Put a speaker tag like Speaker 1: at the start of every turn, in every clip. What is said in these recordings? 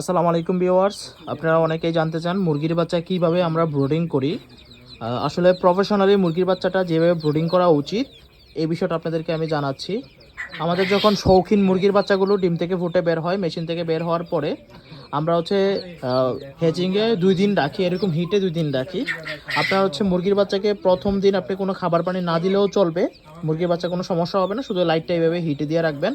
Speaker 1: আসসালামু আলাইকুম ভিউয়ার্স, আপনারা অনেকেই জানতে চান মুরগির বাচ্চা কিভাবে আমরা ব্রুডিং করি। আসলে প্রফেশনালি মুরগির বাচ্চাটা যেভাবে ব্রুডিং করা উচিত এই বিষয়টা আপনাদেরকে আমি জানাচ্ছি। আমাদের যখন শৌখিন মুরগির বাচ্চাগুলো ডিম থেকে ফুটে বের হয়, মেশিন থেকে বের হওয়ার পরে আমরা হেজিংয়ে 2 দিন রাখি, এরকম হিটে 2 দিন রাখি। আপনার মুরগির বাচ্চাকে প্রথম দিন আপনি কোনো খাবার পানি না দিলেও চলবে, মুরগির বাচ্চা কোনো সমস্যা হবে না, শুধু লাইটটা এইভাবে হিটে দিয়ে রাখবেন।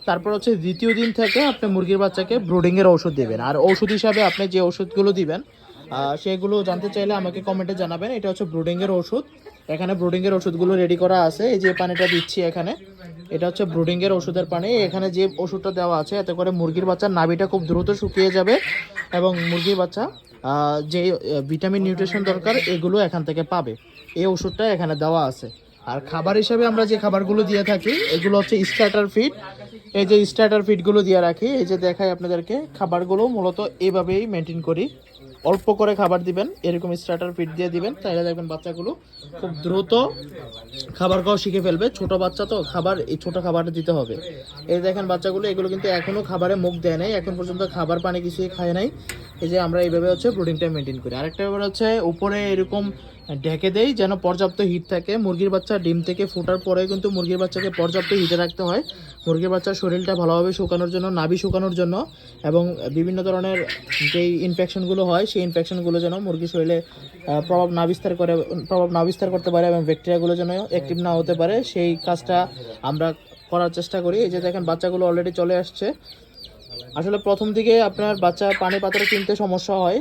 Speaker 1: তারপর দ্বিতীয় দিন থেকে আপনি মুরগির বাচ্চাকে ব্রুডিংয়ের ওষুধ দিবেন। আর ওষুধ হিসাবে আপনি যে ওষুধগুলো দিবেন সেগুলো জানতে চাইলে আমাকে কমেন্টে জানাবেন। এটা ব্রুডিংয়ের ওষুধ। এখানে ব্রুডিংয়ের ওষুধগুলো রেডি করা আছে। এই যে পানিটা দিচ্ছি এখানে, এটা ব্রুডিংয়ের ওষুধের পানি। এখানে যে ওষুধটা দেওয়া আছে এতে করে মুরগির বাচ্চার নাভিটা খুব দ্রুত শুকিয়ে যাবে এবং মুরগির বাচ্চা যে ভিটামিন নিউট্রিশন দরকার এগুলো এখান থেকে পাবে। এই ওষুধটা এখানে দেওয়া আছে। আর খাবার হিসাবে আমরা যে খাবারগুলো দিয়ে থাকি এগুলো স্টার্টার ফিড। এই যে স্টার্টার ফিডগুলো দিয়ে রাখি, এই যে দেখাই আপনাদেরকে, খাবারগুলো মূলত এইভাবেই মেনটেন করি। অল্প করে খাবার দিবেন, এরকম স্টার্টার ফিড দিয়ে দিবেন, তাহলে দেখবেন বাচ্চাগুলো খুব দ্রুত খাবার খাওয়া শিখে ফেলবে। ছোট বাচ্চা তো এই ছোট খাবারটা দিতে হবে। এই দেখেন বাচ্চাগুলো, এগুলো কিন্তু এখনো খাবারে মুখ দেয় নাই, এখন পর্যন্ত খাবার পানি কিছুই খায় নাই। এই যে আমরা এইভাবে ব্রুডিংটা মেনটেন করি। আরেকটা ব্যাপার উপরে এরকম ঢেকে দেই যেন পর্যাপ্ত হিট থাকে। মুরগির বাচ্চা ডিম থেকে ফোটার পরে কিন্তু মুরগির বাচ্চাকে পর্যাপ্ত হিটে রাখতে হয়, মুরগির বাচ্চার শরীরটা ভালোভাবে শুকানোর জন্য, নাভি শুকানোর জন্য, এবং বিভিন্ন ধরনের যেই ইনফেকশনগুলো হয় সেই ইনফেকশনগুলো যেন মুরগির শরীরে প্রভাব না বিস্তার করতে পারে এবং ব্যাকটেরিয়াগুলো যেন অ্যাক্টিভ না হতে পারে, সেই কাজটা আমরা করার চেষ্টা করি। এই যে দেখেন বাচ্চাগুলো অলরেডি চলে আসছে। আসলে প্রথম দিকে আপনার বাচ্চা পানির পাত্র কিনতে সমস্যা হয়,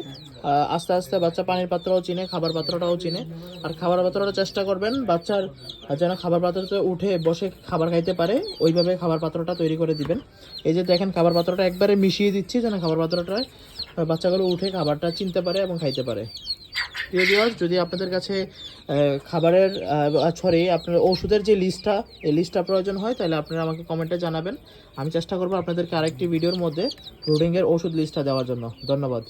Speaker 1: আস্তে আস্তে বাচ্চা পানির পাত্রও চিনে, খাবার পাত্রটাও চিনে। আর খাবার পাত্রটা চেষ্টা করবেন বাচ্চার যেন খাবার পাত্রতে উঠে বসে খাবার খাইতে পারে, ওইভাবে খাবার পাত্রটা তৈরি করে দিবেন। এই যে দেখেন খাবার পাত্রটা একবারে মিশিয়ে দিচ্ছি যেন খাবার পাত্রটায় বাচ্চাগুলো উঠে খাবারটা চিনতে পারে এবং খাইতে পারে। প্রিয় ভিউয়ার্স, যদি আপনাদের কাছে খাবারের আপনার ওষুধের যে এই লিস্টটা প্রয়োজন হয় তাহলে আপনারা আমাকে কমেন্টে জানাবেন। আমি চেষ্টা করবো আপনাদেরকে আরেকটি ভিডিওর মধ্যে ব্রুডিংয়ের ওষুধ লিস্টটা দেওয়ার জন্য। ধন্যবাদ।